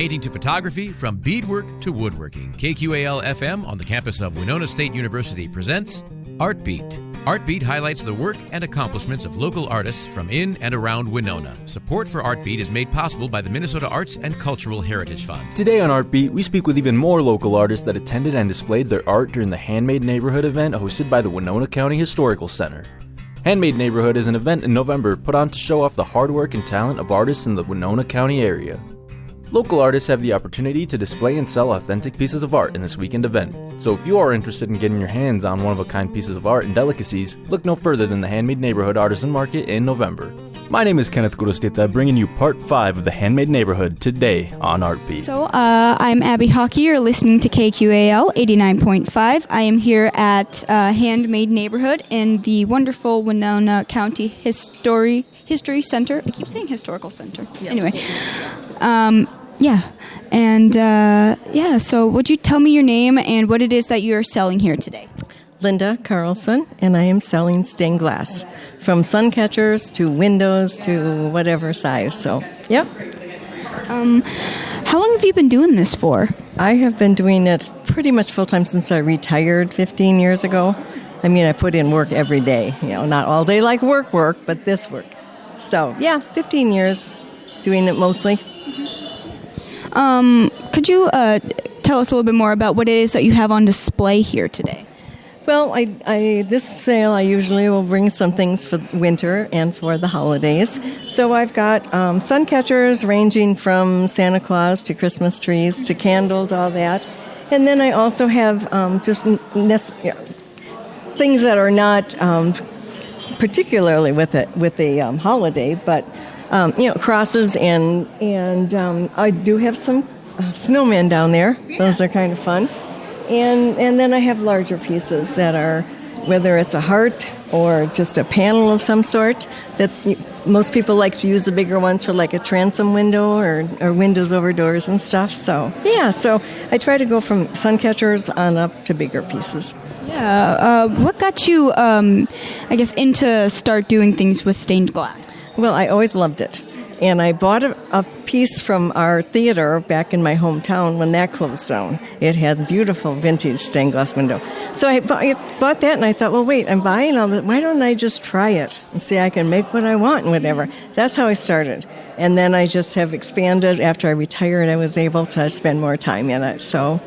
painting to photography, from beadwork to woodworking, KQAL FM on the campus of Winona State University presents Art Beat. Art Beat highlights the work and accomplishments of local artists from in and around Winona. Support for Art Beat is made possible by the Minnesota Arts and Cultural Heritage Fund. Today on Art Beat, we speak with even more local artists that attended and displayed their art during the Handmade Neighborhood event hosted by the Winona County Historical Center. Handmade Neighborhood is an event in November put on to show off the hard work and talent of artists in the Winona County area. Local artists have the opportunity to display and sell authentic pieces of art in this weekend event. So if you are interested in getting your hands on one-of-a-kind pieces of art and delicacies, look no further than the Handmade Neighborhood Artisan Market in November. My name is Kenneth Gurosteta, bringing you part 5 of the Handmade Neighborhood today on Art Beat. So I'm Abby Hockey. You're listening to KQAL 89.5. I am here at Handmade Neighborhood in the wonderful Winona County History Center. I keep saying Historical Center. Yep. Anyway. So would you tell me your name and what it is that you're selling here today? Linda Carlson, and I am selling stained glass, from sun catchers to windows to whatever size. So, yep. How long have you been doing this for? I have been doing it pretty much full-time since I retired 15 years ago. I mean, I put in work every day, not all day like work, but this work. So, 15 years doing it mostly. Could you tell us a little bit more about what it is that you have on display here today? Well, this sale I usually will bring some things for winter and for the holidays. So I've got sun catchers ranging from Santa Claus to Christmas trees to candles, all that. And then I also have things that are not particularly with the holiday, but crosses and I do have some snowmen down there. Yeah. Those are kind of fun. And then I have larger pieces that are, whether it's a heart or just a panel of some sort, that most people like to use the bigger ones for like a transom window or windows over doors and stuff. So I try to go from sun catchers on up to bigger pieces. Yeah. What got you, into start doing things with stained glass? Well, I always loved it. And I bought a piece from our theater back in my hometown when that closed down. It had beautiful vintage stained glass window. So I bought that and I thought, well, wait, I'm buying all that. Why don't I just try it and see I can make what I want and whatever. That's how I started. And then I just have expanded. After I retired, I was able to spend more time in it. So,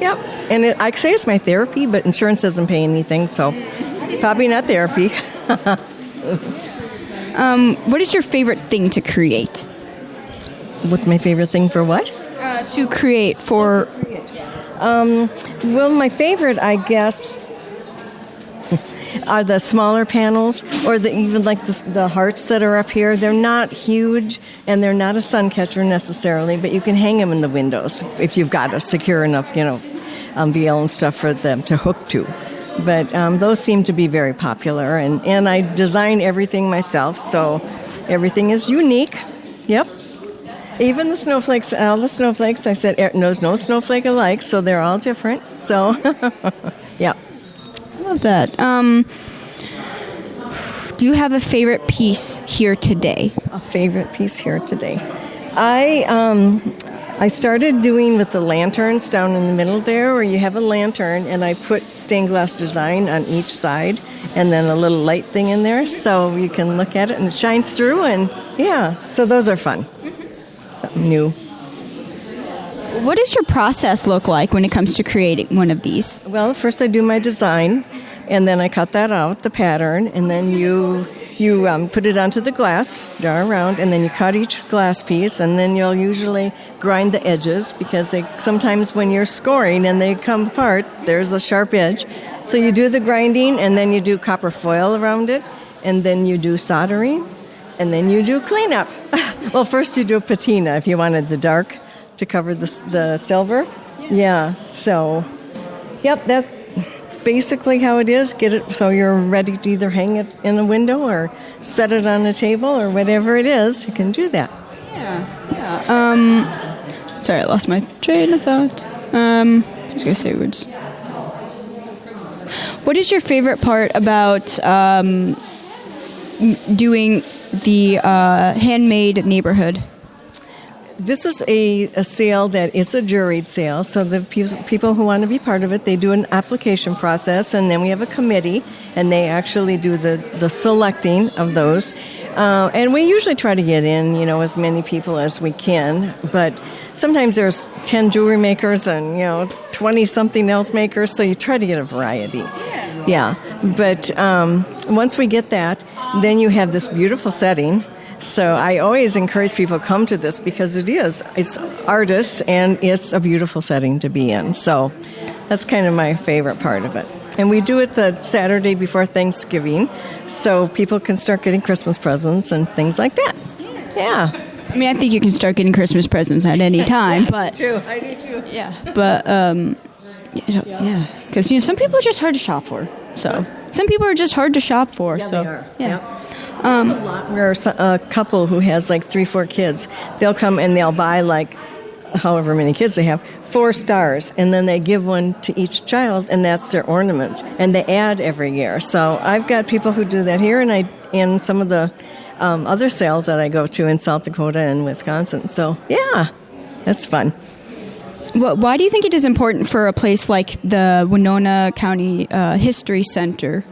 yep. And I say it's my therapy, but insurance doesn't pay anything, so probably not therapy. What is your favorite thing to create? What's my favorite thing for what? To create for... Well, my favorite, I guess, are the smaller panels, or even like the hearts that are up here. They're not huge, and they're not a sun catcher necessarily, but you can hang them in the windows if you've got a secure enough, VL and stuff for them to hook to. But those seem to be very popular, and I design everything myself, so everything is unique. Yep. Even the snowflakes, all the snowflakes, I said there's no snowflake alike, so they're all different. So, yeah. I love that. Do you have a favorite piece here today? A favorite piece here today? I started doing with the lanterns down in the middle there, where you have a lantern, and I put stained glass design on each side, and then a little light thing in there, so you can look at it, and it shines through, and so those are fun. Something new. What does your process look like when it comes to creating one of these? Well, first I do my design, and then I cut that out, the pattern, and then you put it onto the glass, draw around, and then you cut each glass piece, and then you'll usually grind the edges, because sometimes when you're scoring and they come apart, there's a sharp edge. So you do the grinding, and then you do copper foil around it, and then you do soldering, and then you do cleanup. Well, first you do patina if you wanted the dark to cover the silver. Yeah, so, yep, that's basically how it is. Get it so you're ready to either hang it in a window or set it on a table or whatever it is. You can do that. Yeah. Sorry, I lost my train of thought. I was going to say words. What is your favorite part about doing the Handmade Neighborhood? This is a sale that is a juried sale, so the people who want to be part of it, they do an application process, and then we have a committee, and they actually do the selecting of those. And we usually try to get in, as many people as we can, but sometimes there's 10 jewelry makers and, 20-something nails makers, so you try to get a variety. Yeah. But once we get that, then you have this beautiful setting. So I always encourage people to come to this because it's artists and it's a beautiful setting to be in. So that's kind of my favorite part of it. And we do it the Saturday before Thanksgiving so people can start getting Christmas presents and things like that. Yeah. I mean, I think you can start getting Christmas presents at any time, but... True, I do too. Yeah. But, yeah. Because, some people are just hard to shop for. So, some people are just hard to shop for. Yeah, so, they are. Yeah. Yep. There's a couple who has 3-4 kids. They'll come and they'll buy however many kids they have, 4 stars, and then they give one to each child, and that's their ornament. And they add every year. So I've got people who do that here, and in some of the other sales that I go to in South Dakota and Wisconsin. So yeah, that's fun. Well, why do you think it is important for a place like the Winona County History Center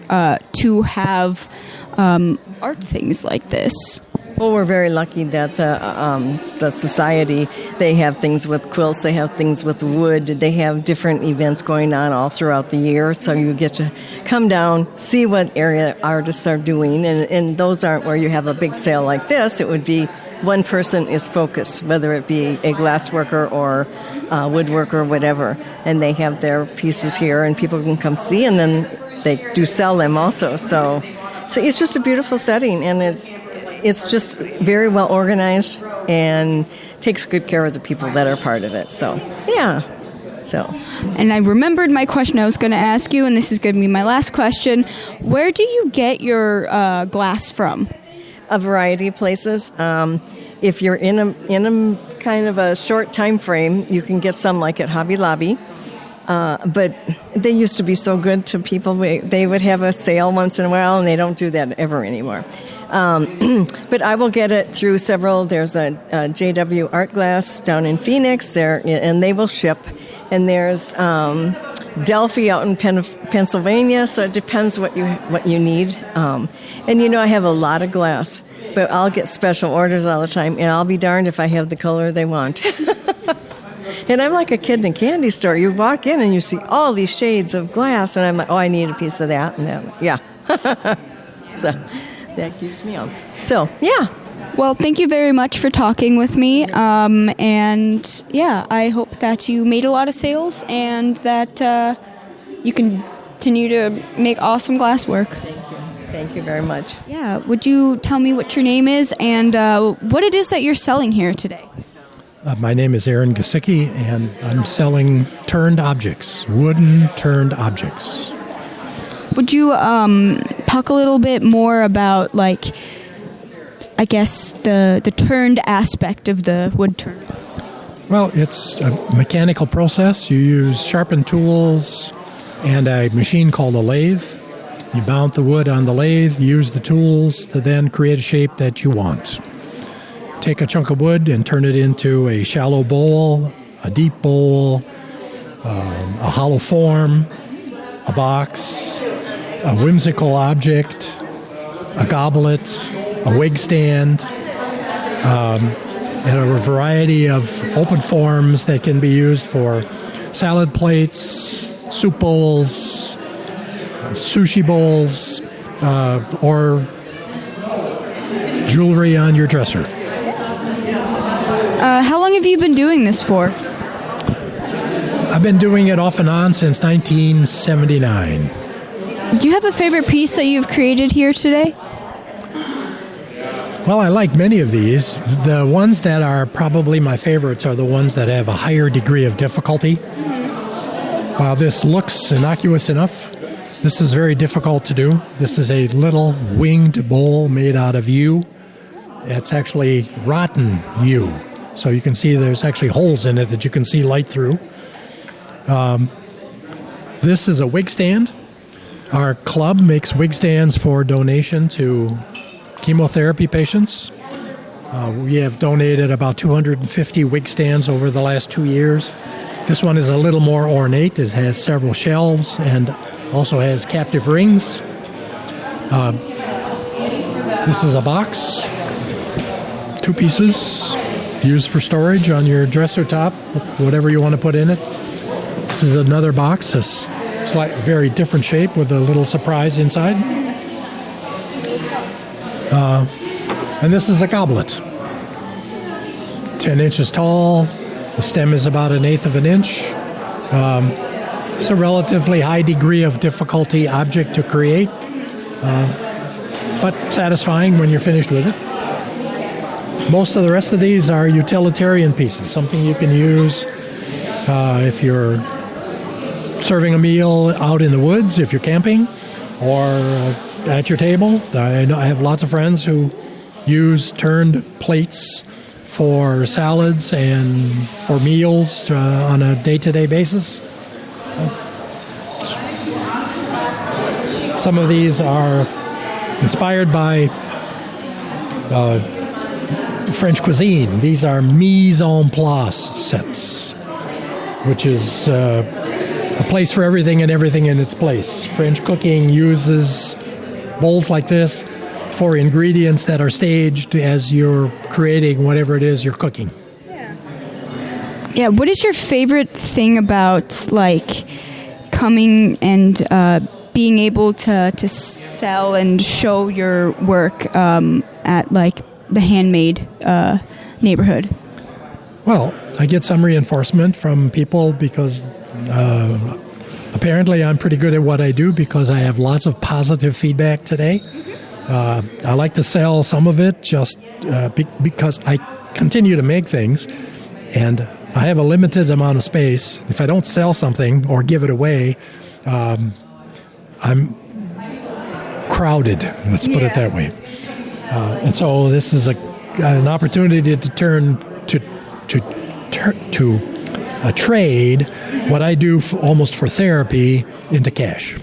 to have art things like this? Well, we're very lucky that the society, they have things with quilts, they have things with wood, they have different events going on all throughout the year, so you get to come down, see what area artists are doing, and those aren't where you have a big sale like this. It would be one person is focused, whether it be a glass worker or a woodworker or whatever, and they have their pieces here, and people can come see, and then they do sell them also. So it's just a beautiful setting, and it's just very well organized and takes good care of the people that are part of it. So, yeah. And I remembered my question I was going to ask you, and this is going to be my last question. Where do you get your glass from? A variety of places. If you're in a kind of a short time frame, you can get some at Hobby Lobby. But they used to be so good to people. They would have a sale once in a while, and they don't do that ever anymore. But I will get it through several. There's a JW Art Glass down in Phoenix there, and they will ship. And there's Delphi out in Pennsylvania. So it depends what you need. And I have a lot of glass, but I'll get special orders all the time, and I'll be darned if I have the color they want. And I'm like a kid in a candy store. You walk in and you see all these shades of glass, and I'm like, I need a piece of that and that. Yeah. So that keeps me on. So, yeah. Well, thank you very much for talking with me. And, yeah, I hope that you made a lot of sales and that you continue to make awesome glasswork. Thank you very much. Yeah. Would you tell me what your name is and what it is that you're selling here today? My name is Aaron Gasicki, and I'm selling turned objects, wooden turned objects. Would you talk a little bit more about, I guess, the turned aspect of the wood turn? Well, it's a mechanical process. You use sharpened tools and a machine called a lathe. You mount the wood on the lathe, use the tools to then create a shape that you want. Take a chunk of wood and turn it into a shallow bowl, a deep bowl, a hollow form, a box, a whimsical object, a goblet, a wig stand, and a variety of open forms that can be used for salad plates, soup bowls, sushi bowls, or jewelry on your dresser. How long have you been doing this for? I've been doing it off and on since 1979. Do you have a favorite piece that you've created here today? Well, I like many of these. The ones that are probably my favorites are the ones that have a higher degree of difficulty. While this looks innocuous enough, this is very difficult to do. This is a little winged bowl made out of yew. It's actually rotten yew. So you can see there's actually holes in it that you can see light through. This is a wig stand. Our club makes wig stands for donation to chemotherapy patients. We have donated about 250 wig stands over the last 2 years. This one is a little more ornate. It has several shelves and also has captive rings. This is a box, 2 pieces, used for storage on your dresser top, whatever you want to put in it. This is another box, a very different shape with a little surprise inside. And this is a goblet, 10 inches tall. The stem is about 1/8 of an inch. It's a relatively high degree of difficulty object to create, but satisfying when you're finished with it. Most of the rest of these are utilitarian pieces, something you can use if you're serving a meal out in the woods, if you're camping, or at your table. I have lots of friends who use turned plates for salads and for meals on a day-to-day basis. Some of these are inspired by French cuisine. These are mise en place sets, which is a place for everything and everything in its place. French cooking uses bowls like this for ingredients that are staged as you're creating whatever it is you're cooking. Yeah, what is your favorite thing about, like, coming and being able to sell and show your work at, like, the Handmade neighborhood? Well, I get some reinforcement from people because apparently I'm pretty good at what I do because I have lots of positive feedback today. I like to sell some of it just because I continue to make things, and I have a limited amount of space. If I don't sell something or give it away, I'm crowded, let's put it that way. And so this is an opportunity to turn to a trade what I do almost for therapy into cash.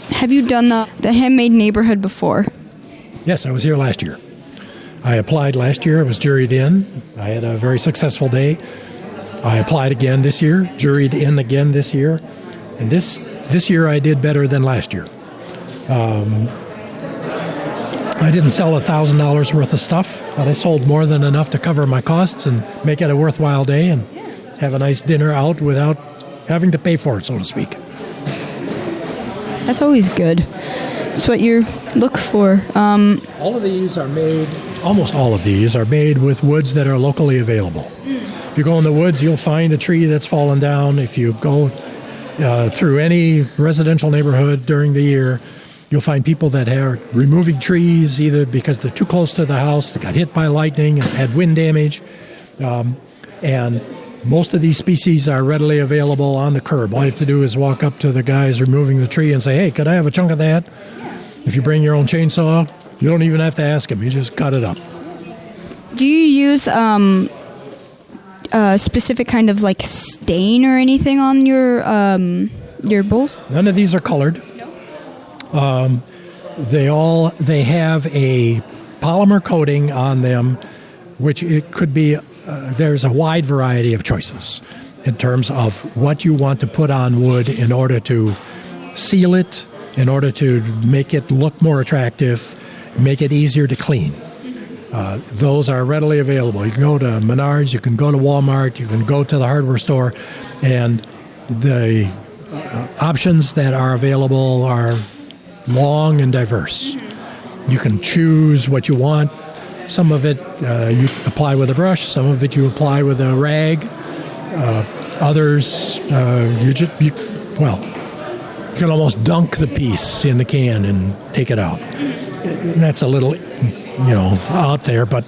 Have you done the Handmade neighborhood before? Yes, I was here last year. I applied last year. I was juried in. I had a very successful day. I applied again this year, juried in again this year. And this year I did better than last year. I didn't sell $1,000 worth of stuff, but I sold more than enough to cover my costs and make it a worthwhile day and have a nice dinner out without having to pay for it, so to speak. That's always good. It's what you look for. All of these are made, almost all of these are made with woods that are locally available. If you go in the woods, you'll find a tree that's fallen down. If you go through any residential neighborhood during the year, you'll find people that are removing trees either because they're too close to the house, they got hit by lightning, had wind damage, and most of these species are readily available on the curb. All you have to do is walk up to the guys removing the tree and say, hey, could I have a chunk of that? If you bring your own chainsaw, you don't even have to ask them. You just cut it up. Do you use a specific kind of, like, stain or anything on your bowls? None of these are colored. No. They have a polymer coating on them, which it could be. There's a wide variety of choices in terms of what you want to put on wood in order to seal it, in order to make it look more attractive, make it easier to clean. Those are readily available. You can go to Menards, you can go to Walmart, you can go to the hardware store, and the options that are available are long and diverse. You can choose what you want. Some of it you apply with a brush, some of it you apply with a rag. Others, you can almost dunk the piece in the can and take it out. And that's a little, out there, but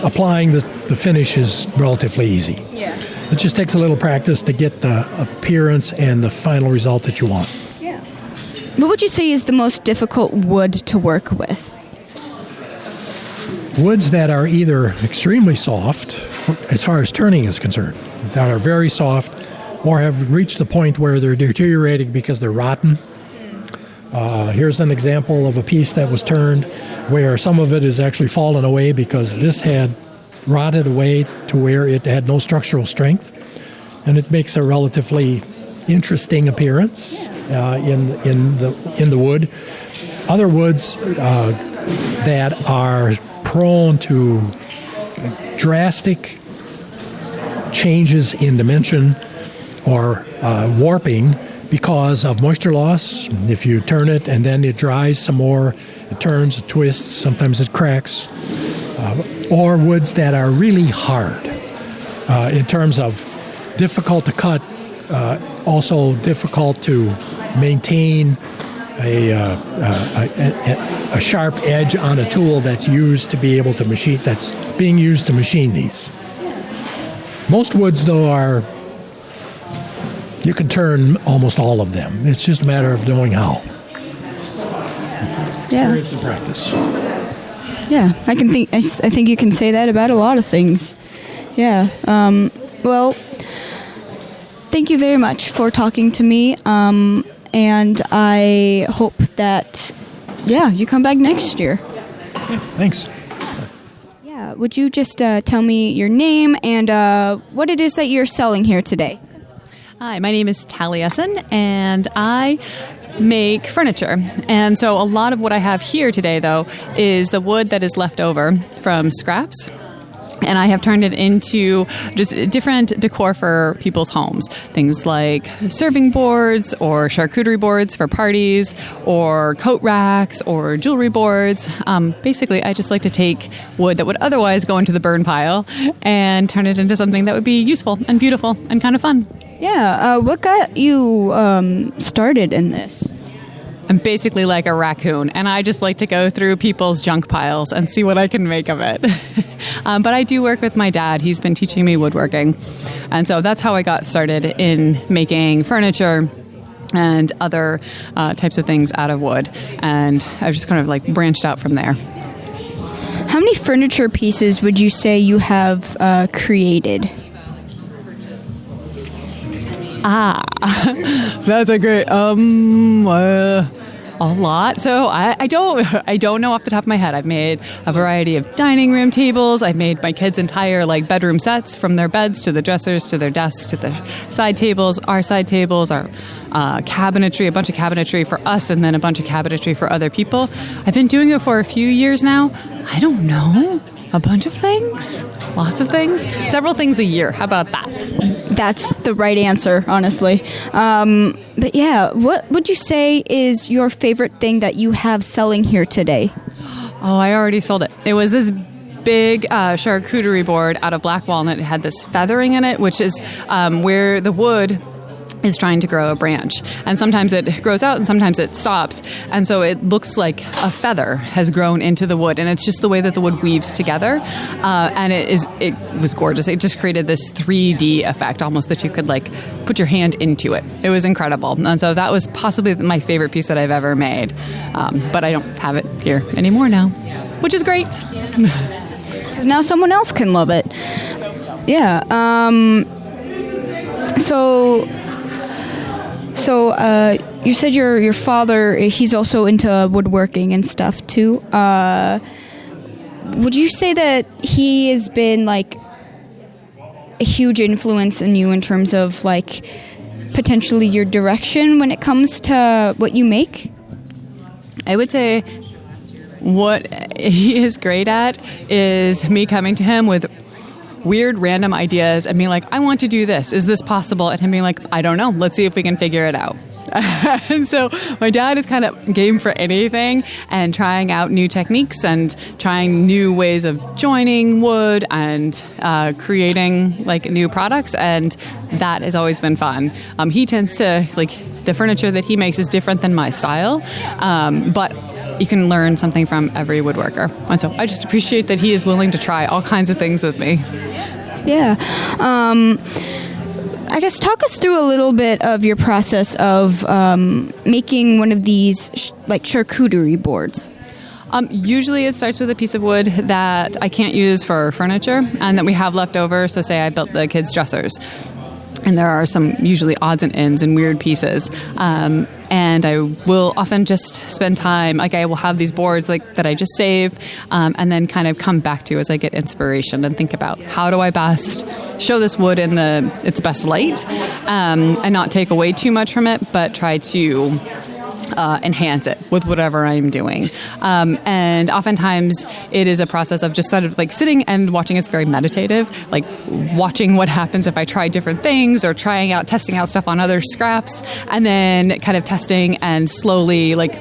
applying the finish is relatively easy. Yeah. It just takes a little practice to get the appearance and the final result that you want. Yeah. What would you say is the most difficult wood to work with? Woods that are either extremely soft, as far as turning is concerned, that are very soft, or have reached the point where they're deteriorating because they're rotten. Here's an example of a piece that was turned where some of it is actually fallen away because this had rotted away to where it had no structural strength, and it makes a relatively interesting appearance in the wood. Other woods that are prone to drastic changes in dimension or warping because of moisture loss. If you turn it and then it dries some more, it turns, it twists, sometimes it cracks. Or woods that are really hard in terms of difficult to cut, also difficult to maintain a sharp edge on a tool that's used to be able to machine, that's being used to machine these. Most woods, though, you can turn almost all of them. It's just a matter of knowing how. Experience and practice. Yeah, I think you can say that about a lot of things. Yeah. Well, thank you very much for talking to me. And I hope that, you come back next year. Yeah, thanks. Yeah, would you just tell me your name and what it is that you're selling here today? Hi, my name is Taliesin, and I make furniture. And so a lot of what I have here today, though, is the wood that is left over from scraps. And I have turned it into just different decor for people's homes. Things like serving boards or charcuterie boards for parties or coat racks or jewelry boards. Basically, I just like to take wood that would otherwise go into the burn pile and turn it into something that would be useful and beautiful and kind of fun. Yeah, what got you started in this? I'm basically like a raccoon, and I just like to go through people's junk piles and see what I can make of it. But I do work with my dad. He's been teaching me woodworking. And so that's how I got started in making furniture and other types of things out of wood. And I've just kind of like branched out from there. How many furniture pieces would you say you have created? That's a great, a lot. So I don't know off the top of my head. I've made a variety of dining room tables. I've made my kids' entire bedroom sets, from their beds to the dressers to their desks to the side tables, our cabinetry, a bunch of cabinetry for us, and then a bunch of cabinetry for other people. I've been doing it for a few years now. I don't know. A bunch of things. Lots of things. Several things a year. How about that? That's the right answer, honestly. But yeah, what would you say is your favorite thing that you have selling here today? Oh, I already sold it. It was this big charcuterie board out of black walnut. It had this feathering in it, which is where the wood is trying to grow a branch. And sometimes it grows out and sometimes it stops. And so it looks like a feather has grown into the wood. And it's just the way that the wood weaves together. And it was gorgeous. It just created this 3D effect, almost that you could put your hand into it. It was incredible. And so that was possibly my favorite piece that I've ever made. But I don't have it here anymore now, which is great. Because now someone else can love it. Yeah. So you said your father, he's also into woodworking and stuff too. Would you say that he has been a huge influence in you in terms of potentially your direction when it comes to what you make? I would say what he is great at is me coming to him with weird random ideas and being like, I want to do this. Is this possible? And him being like, I don't know. Let's see if we can figure it out. And so my dad is kind of game for anything and trying out new techniques and trying new ways of joining wood and creating new products. And that has always been fun. He tends to the furniture that he makes is different than my style. But you can learn something from every woodworker. And so I just appreciate that he is willing to try all kinds of things with me. Yeah. I guess talk us through a little bit of your process of making one of these charcuterie boards. Usually it starts with a piece of wood that I can't use for furniture and that we have left over. So say I built the kids' dressers. And there are some usually odds and ends and weird pieces. And I will often just spend time, like I will have these boards like that I just save and then kind of come back to as I get inspiration and think about how do I best show this wood in its best light and not take away too much from it, but try to enhance it with whatever I'm doing. And oftentimes it is a process of just sort of like sitting and watching. It's very meditative, like watching what happens if I try different things or testing out stuff on other scraps, and then kind of testing and slowly like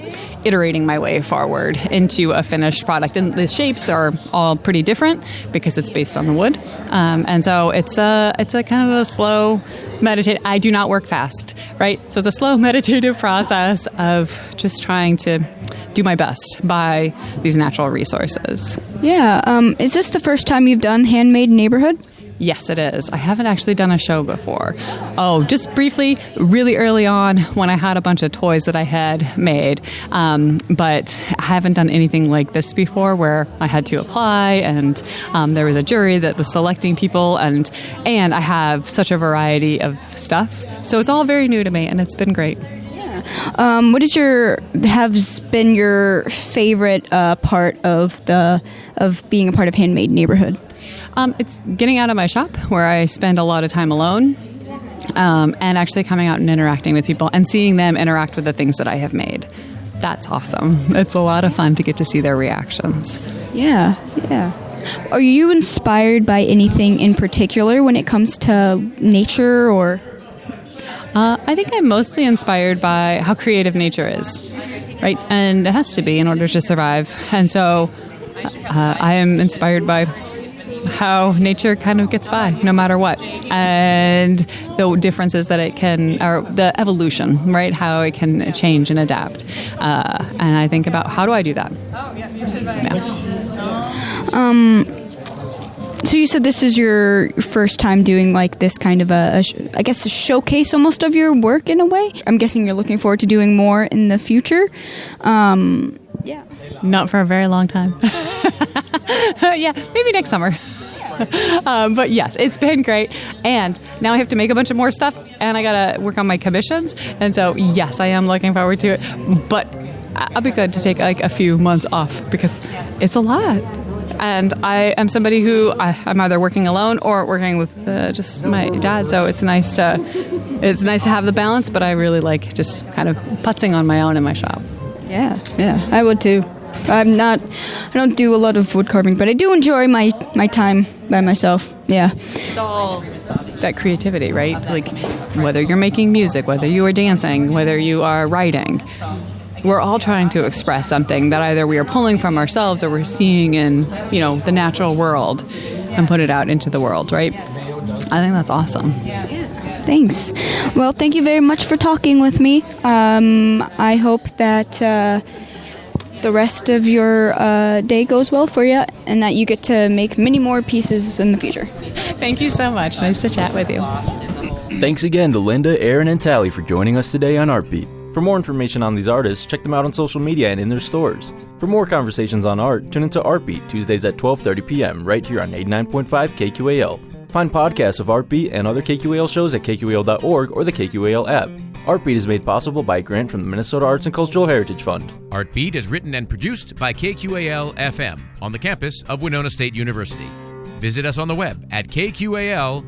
iterating my way forward into a finished product. And the shapes are all pretty different because it's based on the wood. And so it's a kind of a slow meditative. I do not work fast, right? So it's a slow meditative process of just trying to do my best by these natural resources. Yeah. Is this the first time you've done Handmade Neighborhood? Yes, it is. I haven't actually done a show before. Oh, just briefly, really early on when I had a bunch of toys that I had made, but I haven't done anything like this before where I had to apply and there was a jury that was selecting people and I have such a variety of stuff. So it's all very new to me and it's been great. What has been your favorite part of being a part of Handmade Neighborhood? It's getting out of my shop where I spend a lot of time alone and actually coming out and interacting with people and seeing them interact with the things that I have made. That's awesome. It's a lot of fun to get to see their reactions. Yeah. Are you inspired by anything in particular when it comes to nature or? I think I'm mostly inspired by how creative nature is, right? And it has to be in order to survive. And so I am inspired by how nature kind of gets by no matter what, and the differences that it can, or the evolution, right? How it can change and adapt. And I think about how do I do that? So you said this is your first time doing like this kind of a showcase almost of your work in a way. I'm guessing you're looking forward to doing more in the future. Yeah. Not for a very long time. Yeah, maybe next summer. But yes, it's been great. And now I have to make a bunch of more stuff and I got to work on my commissions. And so, yes, I am looking forward to it. But I'll be good to take like a few months off because it's a lot. And I am somebody who I'm either working alone or working with just my dad. So it's nice to have the balance, but I really like just kind of putzing on my own in my shop. Yeah, I would too. I don't do a lot of wood carving, but I do enjoy my time by myself. Yeah. It's all that creativity, right? Like whether you're making music, whether you are dancing, whether you are writing, we're all trying to express something that either we are pulling from ourselves or we're seeing in, the natural world and put it out into the world, right? I think that's awesome. Thanks. Well, thank you very much for talking with me. I hope that the rest of your day goes well for you and that you get to make many more pieces in the future. Thank you so much. Nice to chat with you. Thanks again to Linda, Aaron, and Tally for joining us today on Artbeat. For more information on these artists, check them out on social media and in their stores. For more conversations on art, tune into Artbeat Tuesdays at 12:30 p.m. right here on 89.5 KQAL. Find podcasts of Artbeat and other KQAL shows at kqal.org or the KQAL app. Artbeat is made possible by a grant from the Minnesota Arts and Cultural Heritage Fund. Artbeat is written and produced by KQAL-FM on the campus of Winona State University. Visit us on the web at kqal.org.